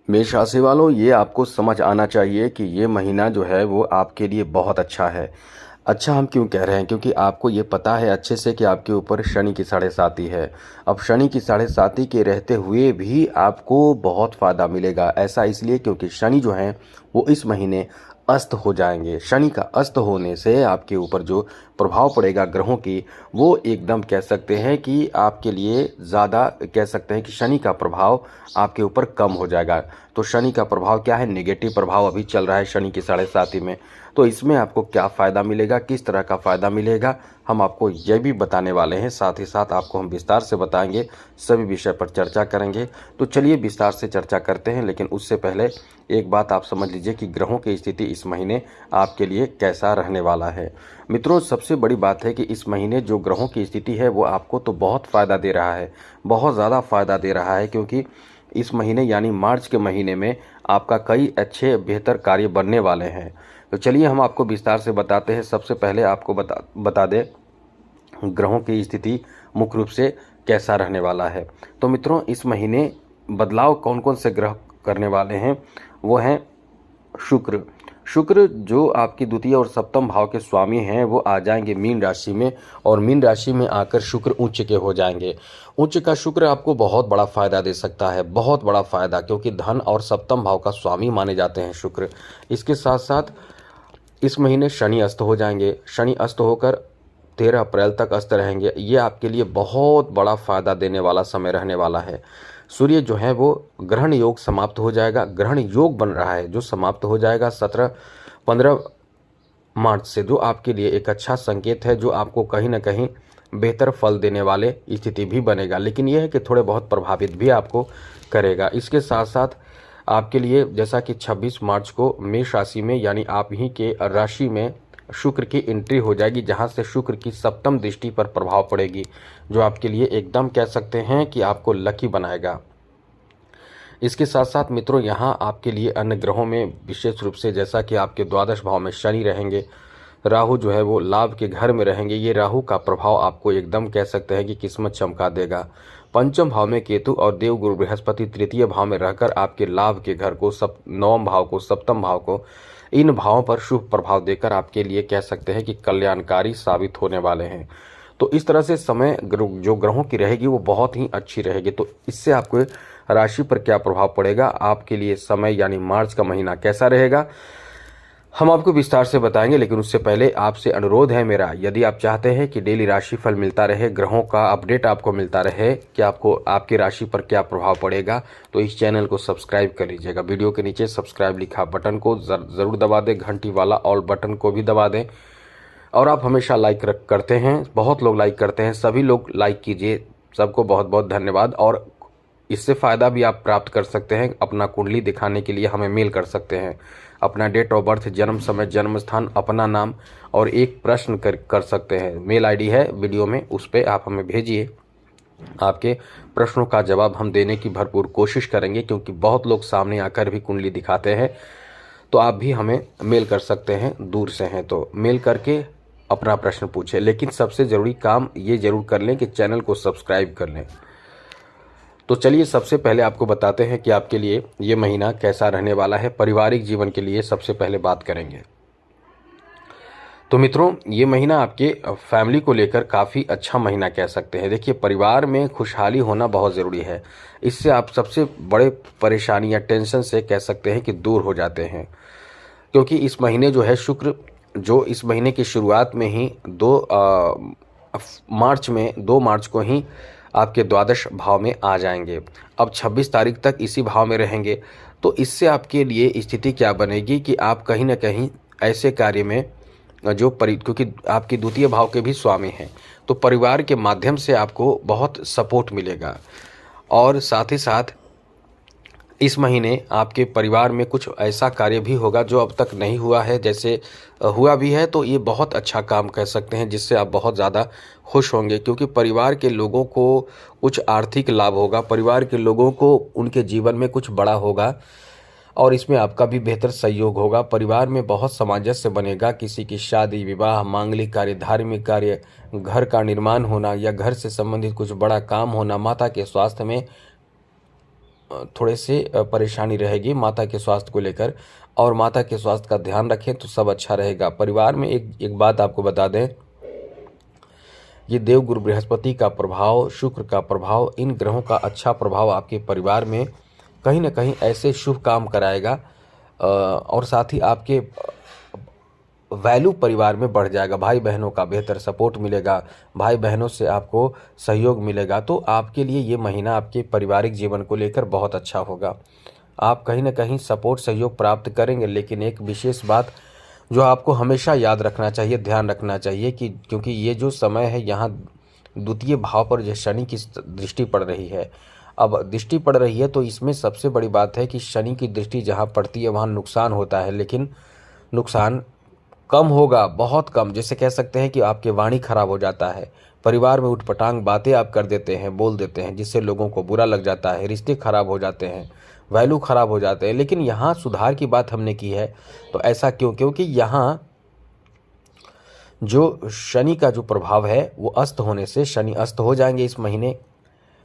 मेष राशि वालों, ये आपको समझ आना चाहिए कि ये महीना जो है वो आपके लिए बहुत अच्छा है। अच्छा हम क्यों कह रहे हैं? क्योंकि आपको ये पता है अच्छे से कि आपके ऊपर शनि की साढ़े साती है। अब शनि की साढ़े साती के रहते हुए भी आपको बहुत फ़ायदा मिलेगा। ऐसा इसलिए क्योंकि शनि जो है वो इस महीने अस्त हो जाएंगे। शनि का अस्त होने से आपके ऊपर जो प्रभाव पड़ेगा ग्रहों की, वो एकदम कह सकते हैं कि आपके लिए ज़्यादा, कह सकते हैं कि शनि का प्रभाव आपके ऊपर कम हो जाएगा। तो शनि का प्रभाव क्या है? नेगेटिव प्रभाव अभी चल रहा है शनि की साढ़े साती में। तो इसमें आपको क्या फ़ायदा मिलेगा, किस तरह का फ़ायदा मिलेगा, हम आपको यह भी बताने वाले हैं। साथ ही साथ आपको हम विस्तार से बताएंगे, सभी विषय पर चर्चा करेंगे। तो चलिए विस्तार से चर्चा करते हैं, लेकिन उससे पहले एक बात आप समझ लीजिए कि ग्रहों की स्थिति इस महीने आपके लिए कैसा रहने वाला है। मित्रों, सबसे बड़ी बात है कि इस महीने जो ग्रहों की स्थिति है वो आपको तो बहुत फ़ायदा दे रहा है, बहुत ज़्यादा फ़ायदा दे रहा है। क्योंकि इस महीने यानी मार्च के महीने में आपका कई अच्छे बेहतर कार्य बनने वाले हैं। तो चलिए हम आपको विस्तार से बताते हैं। सबसे पहले आपको बता दें ग्रहों की स्थिति मुख्य रूप से कैसा रहने वाला है। तो मित्रों, इस महीने बदलाव कौन कौन से ग्रह करने वाले हैं? वो हैं शुक्र। शुक्र जो आपकी द्वितीय और सप्तम भाव के स्वामी हैं, वो आ जाएंगे मीन राशि में, और मीन राशि में आकर शुक्र उच्च के हो जाएंगे। उच्च का शुक्र आपको बहुत बड़ा फायदा दे सकता है, बहुत बड़ा फायदा, क्योंकि धन और सप्तम भाव का स्वामी माने जाते हैं शुक्र। इसके साथ साथ इस महीने शनि अस्त हो जाएंगे। शनि अस्त होकर 13 अप्रैल तक अस्त रहेंगे। ये आपके लिए बहुत बड़ा फायदा देने वाला समय रहने वाला है। सूर्य जो है वो ग्रहण योग समाप्त हो जाएगा। ग्रहण योग बन रहा है जो समाप्त हो जाएगा 15 मार्च से, जो आपके लिए एक अच्छा संकेत है, जो आपको कहीं ना कहीं बेहतर फल देने वाले स्थिति भी बनेगा। लेकिन यह है कि थोड़े बहुत प्रभावित भी आपको करेगा। इसके साथ साथ आपके लिए जैसा कि 26 मार्च को मेष राशि में यानी आप ही के राशि में शुक्र की एंट्री हो जाएगी, जहां से शुक्र की सप्तम दृष्टि पर प्रभाव पड़ेगी, जो आपके लिए एकदम कह सकते हैं कि आपको लकी बनाएगा। इसके साथ साथ मित्रों, यहाँ आपके लिए अन्य ग्रहों में विशेष रूप से जैसा कि आपके द्वादश भाव में शनि रहेंगे, राहु जो है वो लाभ के घर में रहेंगे। ये राहु का प्रभाव आपको एकदम कह सकते हैं कि किस्मत चमका देगा। पंचम भाव में केतु और देवगुरु बृहस्पति तृतीय भाव में रहकर आपके लाभ के घर को, नवम भाव को, सप्तम भाव को, इन भावों पर शुभ प्रभाव देकर आपके लिए कह सकते हैं कि कल्याणकारी साबित होने वाले हैं। तो इस तरह से समय जो ग्रहों की रहेगी वो बहुत ही अच्छी रहेगी। तो इससे आपको राशि पर क्या प्रभाव पड़ेगा, आपके लिए समय यानी मार्च का महीना कैसा रहेगा, हम आपको विस्तार से बताएंगे। लेकिन उससे पहले आपसे अनुरोध है मेरा, यदि आप चाहते हैं कि डेली राशिफल मिलता रहे, ग्रहों का अपडेट आपको मिलता रहे कि आपको आपकी राशि पर क्या प्रभाव पड़ेगा, तो इस चैनल को सब्सक्राइब कर लीजिएगा। वीडियो के नीचे सब्सक्राइब लिखा बटन को ज़रूर दबा दें, घंटी वाला ऑल बटन को भी दबा दें। और आप हमेशा लाइक करते हैं, बहुत लोग लाइक करते हैं, सभी लोग लाइक कीजिए। सबको बहुत बहुत धन्यवाद। और इससे फ़ायदा भी आप प्राप्त कर सकते हैं। अपना कुंडली दिखाने के लिए हमें मेल कर सकते हैं। अपना डेट ऑफ बर्थ, जन्म समय, जन्म स्थान, अपना नाम और एक प्रश्न कर सकते हैं। मेल आईडी है वीडियो में, उस पर आप हमें भेजिए। आपके प्रश्नों का जवाब हम देने की भरपूर कोशिश करेंगे, क्योंकि बहुत लोग सामने आकर भी कुंडली दिखाते हैं। तो आप भी हमें मेल कर सकते हैं, दूर से हैं तो मेल करके अपना प्रश्न पूछें। लेकिन सबसे ज़रूरी काम ये ज़रूर कर लें कि चैनल को सब्सक्राइब कर लें। तो चलिए सबसे पहले आपको बताते हैं कि आपके लिए ये महीना कैसा रहने वाला है। पारिवारिक जीवन के लिए सबसे पहले बात करेंगे। तो मित्रों, ये महीना आपके फैमिली को लेकर काफ़ी अच्छा महीना कह सकते हैं। देखिए, परिवार में खुशहाली होना बहुत ज़रूरी है। इससे आप सबसे बड़े परेशानी या टेंशन से कह सकते हैं कि दूर हो जाते हैं। क्योंकि इस महीने जो है शुक्र, जो इस महीने की शुरुआत में ही 2 मार्च को ही आपके द्वादश भाव में आ जाएंगे। अब 26 तारीख तक इसी भाव में रहेंगे। तो इससे आपके लिए स्थिति क्या बनेगी कि आप कहीं ना कहीं ऐसे कार्य में क्योंकि आपकी द्वितीय भाव के भी स्वामी हैं, तो परिवार के माध्यम से आपको बहुत सपोर्ट मिलेगा। और साथ ही साथ इस महीने आपके परिवार में कुछ ऐसा कार्य भी होगा जो अब तक नहीं हुआ है। जैसे हुआ भी है तो ये बहुत अच्छा काम कह सकते हैं, जिससे आप बहुत ज़्यादा खुश होंगे। क्योंकि परिवार के लोगों को कुछ आर्थिक लाभ होगा, परिवार के लोगों को उनके जीवन में कुछ बड़ा होगा, और इसमें आपका भी बेहतर सहयोग होगा। परिवार में बहुत सामंजस्य बनेगा। किसी की शादी, विवाह, मांगलिक कार्य, धार्मिक कार्य, घर का निर्माण होना या घर से संबंधित कुछ बड़ा काम होना, माता के स्वास्थ्य में थोड़े से परेशानी रहेगी माता के स्वास्थ्य को लेकर, और माता के स्वास्थ्य का ध्यान रखें तो सब अच्छा रहेगा। परिवार में एक बात आपको बता दें, ये देव गुरु बृहस्पति का प्रभाव, शुक्र का प्रभाव, इन ग्रहों का अच्छा प्रभाव आपके परिवार में कहीं ना कहीं ऐसे शुभ काम कराएगा, और साथ ही आपके वैल्यू परिवार में बढ़ जाएगा। भाई बहनों का बेहतर सपोर्ट मिलेगा, भाई बहनों से आपको सहयोग मिलेगा। तो आपके लिए ये महीना आपके पारिवारिक जीवन को लेकर बहुत अच्छा होगा। आप कहीं ना कहीं सपोर्ट सहयोग प्राप्त करेंगे। लेकिन एक विशेष बात जो आपको हमेशा याद रखना चाहिए, ध्यान रखना चाहिए कि क्योंकि ये जो समय है, यहाँ द्वितीय भाव पर जो शनि की दृष्टि पड़ रही है, अब दृष्टि पड़ रही है तो इसमें सबसे बड़ी बात है कि शनि की दृष्टि जहाँ पड़ती है वहाँ नुकसान होता है, लेकिन नुकसान कम होगा, बहुत कम। जैसे कह सकते हैं कि आपकी वाणी खराब हो जाता है, परिवार में उटपटांग बातें आप कर देते हैं, बोल देते हैं, जिससे लोगों को बुरा लग जाता है, रिश्ते खराब हो जाते हैं, वैल्यू खराब हो जाते हैं। लेकिन यहाँ सुधार की बात हमने की है। तो ऐसा क्यों? क्योंकि यहाँ जो शनि का जो प्रभाव है वो अस्त होने से, शनि अस्त हो जाएंगे इस महीने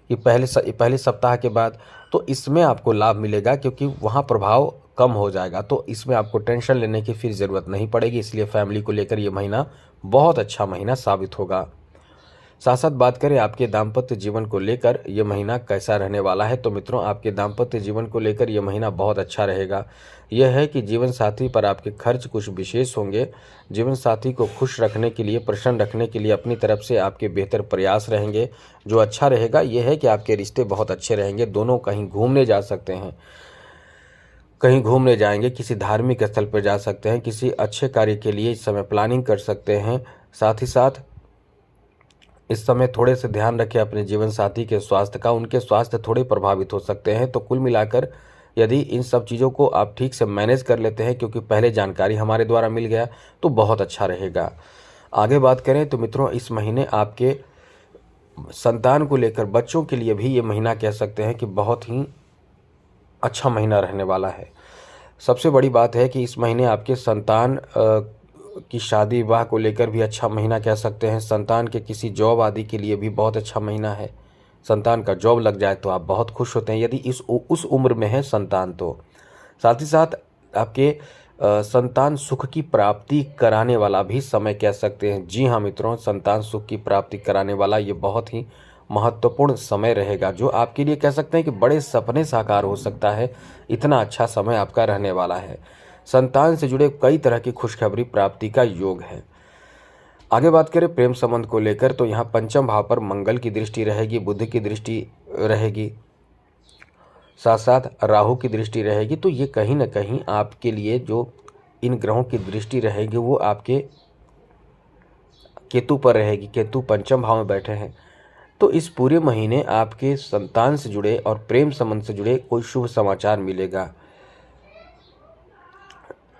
कि पहले सप्ताह के बाद। तो इसमें आपको लाभ मिलेगा क्योंकि वहाँ प्रभाव कम हो जाएगा, तो इसमें आपको टेंशन लेने की फिर ज़रूरत नहीं पड़ेगी। इसलिए फैमिली को लेकर ये महीना बहुत अच्छा महीना साबित होगा। साथ साथ बात करें आपके दाम्पत्य जीवन को लेकर ये महीना कैसा रहने वाला है, तो मित्रों आपके दाम्पत्य जीवन को लेकर ये महीना बहुत अच्छा रहेगा। यह है कि जीवन साथी पर आपके खर्च कुछ विशेष होंगे। जीवन साथी को खुश रखने के लिए, प्रसन्न रखने के लिए अपनी तरफ से आपके बेहतर प्रयास रहेंगे। जो अच्छा रहेगा यह है कि आपके रिश्ते बहुत अच्छे रहेंगे। दोनों कहीं घूमने जा सकते हैं, कहीं घूमने जाएंगे, किसी धार्मिक स्थल पर जा सकते हैं, किसी अच्छे कार्य के लिए इस समय प्लानिंग कर सकते हैं। साथ ही साथ इस समय थोड़े से ध्यान रखें अपने जीवन साथी के स्वास्थ्य का, उनके स्वास्थ्य थोड़े प्रभावित हो सकते हैं। तो कुल मिलाकर यदि इन सब चीज़ों को आप ठीक से मैनेज कर लेते हैं, क्योंकि पहले जानकारी हमारे द्वारा मिल गया, तो बहुत अच्छा रहेगा। आगे बात करें तो मित्रों इस महीने आपके संतान को लेकर, बच्चों के लिए भी ये महीना कह सकते हैं कि बहुत ही अच्छा महीना रहने वाला है। सबसे बड़ी बात है कि इस महीने आपके संतान की शादी विवाह को लेकर भी अच्छा महीना कह सकते हैं। संतान के किसी जॉब आदि के लिए भी बहुत अच्छा महीना है। संतान का जॉब लग जाए तो आप बहुत खुश होते हैं यदि उस उम्र में है संतान। तो साथ ही साथ आपके संतान सुख की प्राप्ति कराने वाला भी समय कह सकते हैं। जी हाँ मित्रों, संतान सुख की प्राप्ति कराने वाला ये बहुत ही महत्वपूर्ण समय रहेगा, जो आपके लिए कह सकते हैं कि बड़े सपने साकार हो सकता है। इतना अच्छा समय आपका रहने वाला है। संतान से जुड़े कई तरह की खुशखबरी प्राप्ति का योग है। आगे बात करें प्रेम संबंध को लेकर, तो यहाँ पंचम भाव पर मंगल की दृष्टि रहेगी, बुध की दृष्टि रहेगी, साथ साथ राहु की दृष्टि रहेगी। तो ये कहीं ना कहीं आपके लिए जो इन ग्रहों की दृष्टि रहेगी वो आपके केतु पर रहेगी। केतु पंचम भाव में बैठे हैं। तो इस पूरे महीने आपके संतान से जुड़े और प्रेम संबंध से जुड़े कोई शुभ समाचार मिलेगा।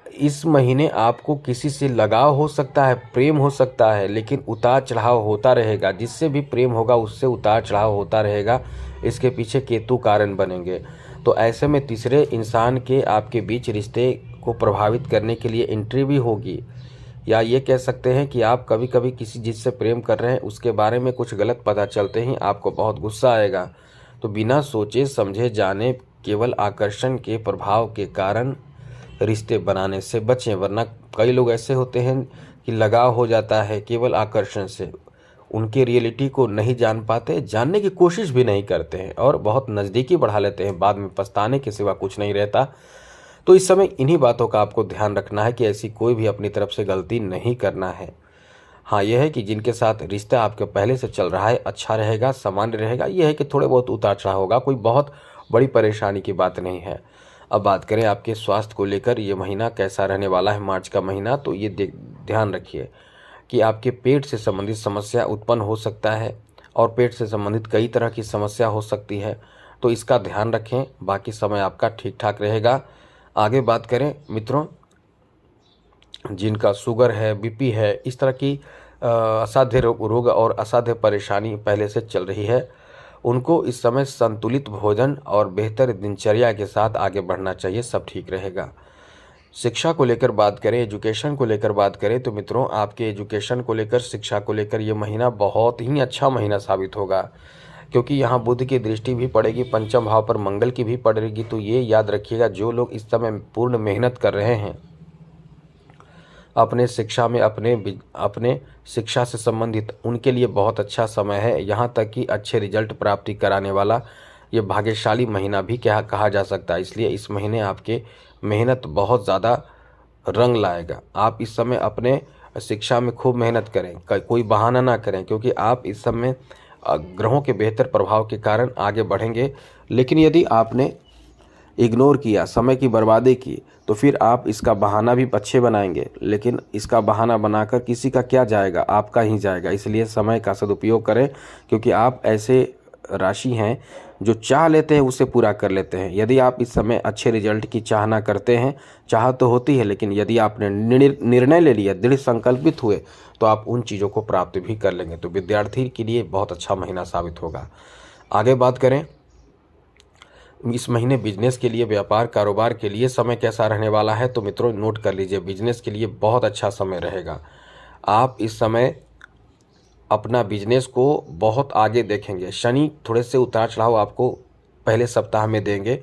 इस महीने आपको किसी से लगाव हो सकता है, प्रेम हो सकता है, लेकिन उतार चढ़ाव होता रहेगा। जिससे भी प्रेम होगा उससे उतार चढ़ाव होता रहेगा। इसके पीछे केतु कारण बनेंगे। तो ऐसे में तीसरे इंसान के आपके बीच रिश्ते को प्रभावित करने के लिए एंट्री भी होगी, या ये कह सकते हैं कि आप कभी कभी किसी जिससे प्रेम कर रहे हैं उसके बारे में कुछ गलत पता चलते ही आपको बहुत गुस्सा आएगा। तो बिना सोचे समझे जाने केवल आकर्षण के प्रभाव के कारण रिश्ते बनाने से बचें, वरना कई लोग ऐसे होते हैं कि लगाव हो जाता है केवल आकर्षण से, उनके रियलिटी को नहीं जान पाते, जानने की कोशिश भी नहीं करते हैं और बहुत नज़दीकी बढ़ा लेते हैं। बाद में पछताने के सिवा कुछ नहीं रहता। तो इस समय इन्हीं बातों का आपको ध्यान रखना है कि ऐसी कोई भी अपनी तरफ से गलती नहीं करना है। हाँ, यह है कि जिनके साथ रिश्ता आपके पहले से चल रहा है अच्छा रहेगा, सामान्य रहेगा। यह है कि थोड़े बहुत उतार चढ़ाव होगा, कोई बहुत बड़ी परेशानी की बात नहीं है। अब बात करें आपके स्वास्थ्य को लेकर, ये महीना कैसा रहने वाला है, मार्च का महीना। तो ये ध्यान रखिए कि आपके पेट से संबंधित समस्या उत्पन्न हो सकता है और पेट से संबंधित कई तरह की समस्या हो सकती है। तो इसका ध्यान रखें, बाकी समय आपका ठीक ठाक रहेगा। आगे बात करें मित्रों, जिनका शुगर है, बीपी है, इस तरह की असाध्य रोग और असाध्य परेशानी पहले से चल रही है, उनको इस समय संतुलित भोजन और बेहतर दिनचर्या के साथ आगे बढ़ना चाहिए, सब ठीक रहेगा। शिक्षा को लेकर बात करें, एजुकेशन को लेकर बात करें, तो मित्रों आपके एजुकेशन को लेकर, शिक्षा को लेकर ये महीना बहुत ही अच्छा महीना साबित होगा। क्योंकि यहाँ बुध की दृष्टि भी पड़ेगी, पंचम भाव पर मंगल की भी पड़ेगी। तो ये याद रखिएगा, जो लोग इस समय पूर्ण मेहनत कर रहे हैं अपने शिक्षा में, अपने शिक्षा से संबंधित, उनके लिए बहुत अच्छा समय है। यहाँ तक कि अच्छे रिजल्ट प्राप्ति कराने वाला ये भाग्यशाली महीना भी क्या कहा जा सकता है। इसलिए इस महीने आपके मेहनत बहुत ज़्यादा रंग लाएगा। आप इस समय अपने शिक्षा में खूब मेहनत करें, कोई बहाना ना करें, क्योंकि आप इस समय ग्रहों के बेहतर प्रभाव के कारण आगे बढ़ेंगे। लेकिन यदि आपने इग्नोर किया, समय की बर्बादी की, तो फिर आप इसका बहाना भी अच्छे बनाएंगे। लेकिन इसका बहाना बनाकर किसी का क्या जाएगा, आपका ही जाएगा। इसलिए समय का सदुपयोग करें, क्योंकि आप ऐसे राशि हैं जो चाह लेते हैं उसे पूरा कर लेते हैं। यदि आप इस समय अच्छे रिजल्ट की चाहना करते हैं, चाह तो होती है, लेकिन यदि आपने निर्णय ले लिया, दृढ़ संकल्पित हुए, तो आप उन चीज़ों को प्राप्त भी कर लेंगे। तो विद्यार्थी के लिए बहुत अच्छा महीना साबित होगा। आगे बात करें, इस महीने बिजनेस के लिए, व्यापार कारोबार के लिए समय कैसा रहने वाला है। तो मित्रों नोट कर लीजिए, बिजनेस के लिए बहुत अच्छा समय रहेगा। आप इस समय अपना बिजनेस को बहुत आगे देखेंगे। शनि थोड़े से उतार चढ़ाव आपको पहले सप्ताह में देंगे,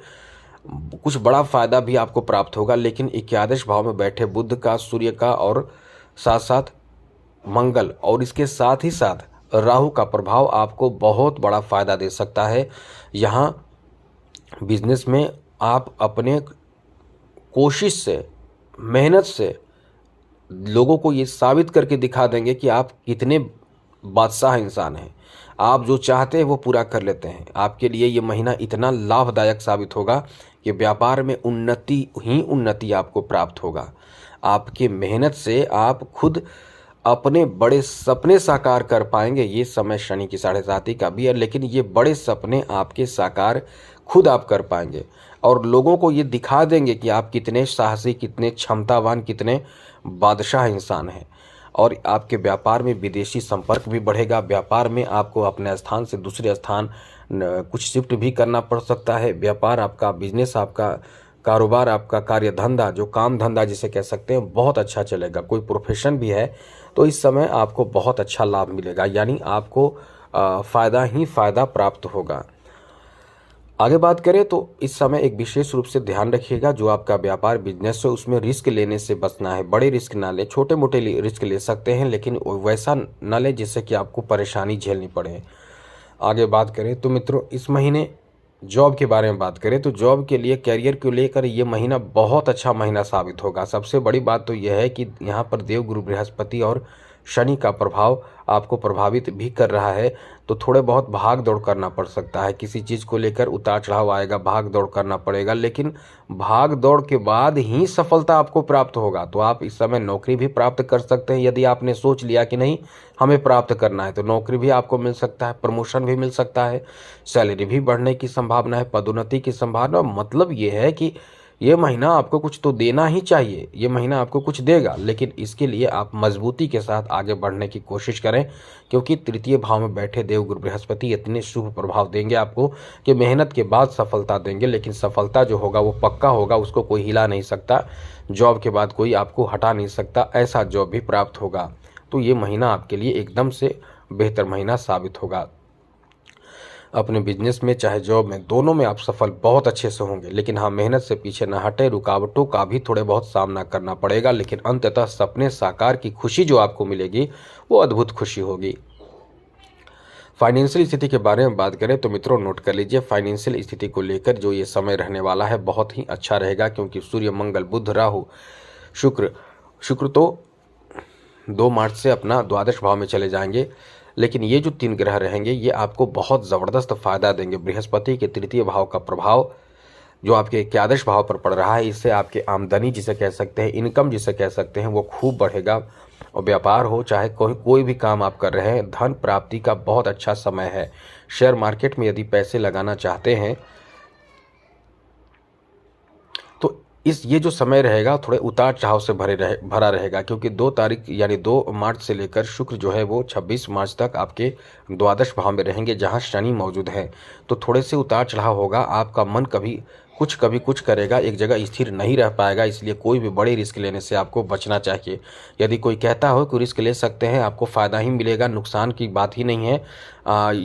कुछ बड़ा फायदा भी आपको प्राप्त होगा। लेकिन 11वें भाव में बैठे बुध का, सूर्य का और साथ साथ मंगल और इसके साथ ही साथ राहु का प्रभाव आपको बहुत बड़ा फायदा दे सकता है। यहाँ बिजनेस में आप अपने कोशिश से, मेहनत से लोगों को ये साबित करके दिखा देंगे कि आप कितने बादशाह इंसान हैं। आप जो चाहते हैं वो पूरा कर लेते हैं। आपके लिए ये महीना इतना लाभदायक साबित होगा कि व्यापार में उन्नति ही उन्नति आपको प्राप्त होगा। आपकी मेहनत से आप खुद अपने बड़े सपने साकार कर पाएंगे। ये समय शनि की 7.5 का भी है, लेकिन ये बड़े सपने आपके साकार खुद आप कर पाएंगे और लोगों को ये दिखा देंगे कि आप कितने साहसी, कितने क्षमतावान, कितने बादशाह इंसान हैं। और आपके व्यापार में विदेशी संपर्क भी बढ़ेगा। व्यापार में आपको अपने स्थान से दूसरे स्थान कुछ शिफ्ट भी करना पड़ सकता है। व्यापार आपका, बिजनेस आपका, कारोबार आपका, कार्य धंधा, जो काम धंधा जिसे कह सकते हैं, बहुत अच्छा चलेगा। कोई प्रोफेशन भी है तो इस समय आपको बहुत अच्छा लाभ मिलेगा, यानी आपको फ़ायदा ही फ़ायदा प्राप्त होगा। आगे बात करें तो इस समय एक विशेष रूप से ध्यान रखिएगा, जो आपका व्यापार बिजनेस है उसमें रिस्क लेने से बचना है। बड़े रिस्क ना ले, छोटे मोटे रिस्क ले सकते हैं, लेकिन वैसा ना ले जिससे कि आपको परेशानी झेलनी पड़े। आगे बात करें तो मित्रों, इस महीने जॉब के बारे में बात करें तो जॉब के लिए, कैरियर को लेकर ये महीना बहुत अच्छा महीना साबित होगा। सबसे बड़ी बात तो यह है कि यहाँ पर देवगुरु बृहस्पति और शनि का प्रभाव आपको प्रभावित भी कर रहा है, तो थोड़े बहुत भाग दौड़ करना पड़ सकता है। किसी चीज़ को लेकर उतार चढ़ाव आएगा, भाग दौड़ करना पड़ेगा, लेकिन भाग दौड़ के बाद ही सफलता आपको प्राप्त होगा। तो आप इस समय नौकरी भी प्राप्त कर सकते हैं। यदि आपने सोच लिया कि नहीं हमें प्राप्त करना है, तो नौकरी भी आपको मिल सकता है, प्रमोशन भी मिल सकता है, सैलरी भी बढ़ने की संभावना है, पदोन्नति की संभावना। मतलब ये है कि ये महीना आपको कुछ तो देना ही चाहिए, ये महीना आपको कुछ देगा, लेकिन इसके लिए आप मजबूती के साथ आगे बढ़ने की कोशिश करें, क्योंकि तृतीय भाव में बैठे देवगुरु बृहस्पति इतने शुभ प्रभाव देंगे आपको कि मेहनत के बाद सफलता देंगे। लेकिन सफलता जो होगा वो पक्का होगा, उसको कोई हिला नहीं सकता। जॉब के बाद कोई आपको हटा नहीं सकता, ऐसा जॉब भी प्राप्त होगा। तो ये महीना आपके लिए एकदम से बेहतर महीना साबित होगा। अपने बिजनेस में चाहे जॉब में, दोनों में आप सफल बहुत अच्छे से होंगे। लेकिन हाँ, मेहनत से पीछे न हटे, रुकावटों का भी थोड़े बहुत सामना करना पड़ेगा, लेकिन अंततः सपने साकार की खुशी जो आपको मिलेगी वो अद्भुत खुशी होगी। फाइनेंशियल स्थिति के बारे में बात करें तो मित्रों नोट कर लीजिए, फाइनेंशियल स्थिति को लेकर जो ये समय रहने वाला है बहुत ही अच्छा रहेगा, क्योंकि सूर्य, मंगल, बुध, राहु, शुक्र तो 2 मार्च से अपना द्वादश भाव में चले जाएंगे। लेकिन ये जो 3 ग्रह रहेंगे ये आपको बहुत ज़बरदस्त फायदा देंगे। बृहस्पति के तृतीय भाव का प्रभाव जो आपके 11वें भाव पर पड़ रहा है, इससे आपकी आमदनी जिसे कह सकते हैं, इनकम जिसे कह सकते हैं, वो खूब बढ़ेगा। और व्यापार हो चाहे कोई भी काम आप कर रहे हैं, धन प्राप्ति का बहुत अच्छा समय है। शेयर मार्केट में यदि पैसे लगाना चाहते हैं तो ये जो समय रहेगा थोड़े उतार चढ़ाव से भरा रहेगा, क्योंकि 2 तारीख यानी 2 मार्च से लेकर शुक्र जो है वो 26 मार्च तक आपके द्वादश भाव में रहेंगे, जहां शनि मौजूद है। तो थोड़े से उतार चढ़ाव होगा, आपका मन कभी कुछ कभी कुछ करेगा, एक जगह स्थिर नहीं रह पाएगा। इसलिए कोई भी बड़े रिस्क लेने से आपको बचना चाहिए। यदि कोई कहता हो कि रिस्क ले सकते हैं, आपको फ़ायदा ही मिलेगा, नुकसान की बात ही नहीं है।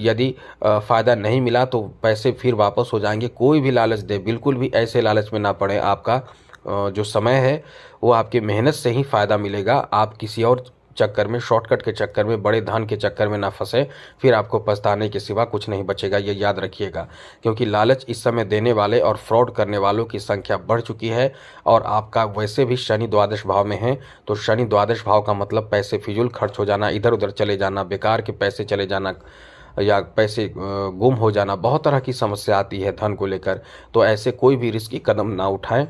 यदि फ़ायदा नहीं मिला तो पैसे फिर वापस हो जाएंगे। कोई भी लालच दे, बिल्कुल भी ऐसे लालच में ना पड़े। आपका जो समय है वो आपकी मेहनत से ही फ़ायदा मिलेगा। आप किसी और चक्कर में, शॉर्टकट के चक्कर में, बड़े धन के चक्कर में ना फंसे, फिर आपको पछताने के सिवा कुछ नहीं बचेगा। ये याद रखिएगा, क्योंकि लालच इस समय देने वाले और फ्रॉड करने वालों की संख्या बढ़ चुकी है। और आपका वैसे भी शनि द्वादश भाव में है, तो शनि द्वादश भाव का मतलब पैसे फिजूल खर्च हो जाना, इधर उधर चले जाना, बेकार के पैसे चले जाना या पैसे गुम हो जाना, बहुत तरह की समस्या आती है धन को लेकर। तो ऐसे कोई भी रिस्की कदम ना उठाएं।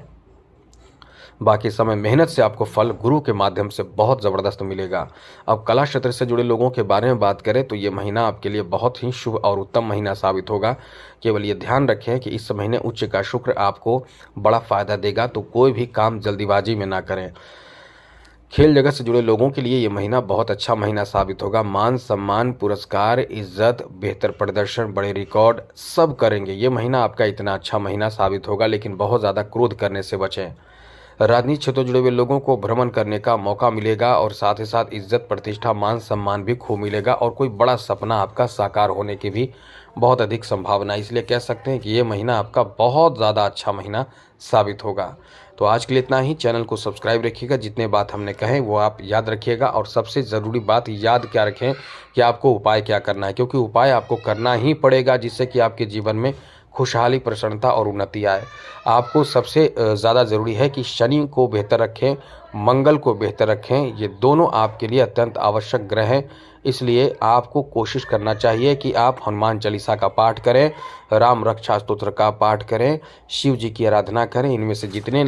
बाकी समय मेहनत से आपको फल गुरु के माध्यम से बहुत ज़बरदस्त मिलेगा। अब कला क्षेत्र से जुड़े लोगों के बारे में बात करें तो ये महीना आपके लिए बहुत ही शुभ और उत्तम महीना साबित होगा। केवल ये ध्यान रखें कि इस महीने उच्च का शुक्र आपको बड़ा फ़ायदा देगा, तो कोई भी काम जल्दीबाजी में ना करें। खेल जगत से जुड़े लोगों के लिए ये महीना बहुत अच्छा महीना साबित होगा। मान सम्मान, पुरस्कार, इज्जत, बेहतर प्रदर्शन, बड़े रिकॉर्ड सब करेंगे। ये महीना आपका इतना अच्छा महीना साबित होगा, लेकिन बहुत ज़्यादा क्रोध करने से बचें। राजनीतिक क्षेत्रों जुड़े हुए लोगों को भ्रमण करने का मौका मिलेगा और साथ ही साथ इज्जत, प्रतिष्ठा, मान सम्मान भी खूब मिलेगा और कोई बड़ा सपना आपका साकार होने की भी बहुत अधिक संभावना है। इसलिए कह सकते हैं कि ये महीना आपका बहुत ज़्यादा अच्छा महीना साबित होगा। तो आज के लिए इतना ही। चैनल को सब्सक्राइब रखिएगा। जितने बात हमने कहे वो आप याद रखिएगा, और सबसे ज़रूरी बात याद क्या रखें कि आपको उपाय क्या करना है, क्योंकि उपाय आपको करना ही पड़ेगा जिससे कि आपके जीवन में खुशहाली, प्रसन्नता और उन्नति आए। आपको सबसे ज़्यादा ज़रूरी है कि शनि को बेहतर रखें, मंगल को बेहतर रखें। ये दोनों आपके लिए अत्यंत आवश्यक ग्रह हैं। इसलिए आपको कोशिश करना चाहिए कि आप हनुमान चालीसा का पाठ करें, राम रक्षा स्तोत्र का पाठ करें, शिव जी की आराधना करें। इनमें से जितने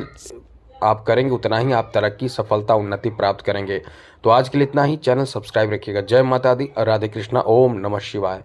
आप करेंगे उतना ही आप तरक्की, सफलता, उन्नति प्राप्त करेंगे। तो आज के लिए इतना ही। चैनल सब्सक्राइब रखिएगा। जय माता दी, राधे कृष्णा, ओम नमः शिवाय।